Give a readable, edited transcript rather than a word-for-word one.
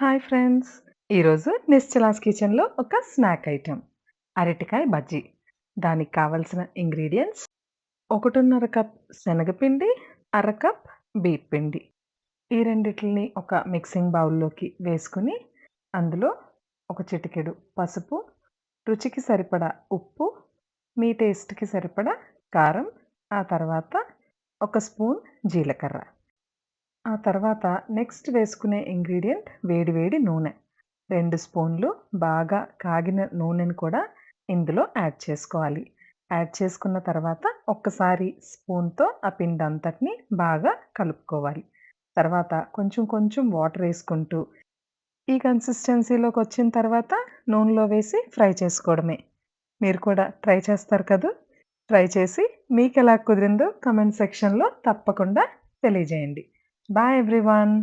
Hi friends! ఈరోజు నిశ్చలాస్ కిచెన్‌లో ఒక స్నాక్ ఐటెమ్ అరటికాయ బజ్జీ. దానికి కావాల్సిన ఇంగ్రీడియెంట్స్ 1:30 కప్ శనగపిండి, అర కప్ బియ్యపు పిండి. ఈ రెండిటిలిని ఒక మిక్సింగ్ బౌల్‌లోకి వేసుకొని, అందులో ఒక చిటికెడు పసుపు, రుచికి సరిపడా ఉప్పు, మీ టేస్ట్‌కి సరిపడా కారం, ఆ తర్వాత ఒక స్పూన్ జీలకర్ర. ఆ తర్వాత నెక్స్ట్ వేసుకునే ఇంగ్రీడియెంట్ వేడి వేడి నూనె. 2 స్పూన్లు బాగా కాగిన నూనెను కూడా ఇందులో యాడ్ చేసుకోవాలి. యాడ్ చేసుకున్న తర్వాత ఒక్కసారి స్పూన్‌తో ఆ పిండంతటిని బాగా కలుపుకోవాలి. తర్వాత కొంచెం కొంచెం వాటర్ ఏసుకుంటూ ఈ కన్సిస్టెన్సీలోకొచ్చిన తర్వాత నూనెలో వేసి ఫ్రై చేసుకోవడమే. మీరు కూడా ట్రై చేస్తారు కదూ! ట్రై చేసి మీకెలా కుదిరిందో కామెంట్ సెక్షన్‌లో తప్పకుండా తెలియజేయండి. Bye everyone.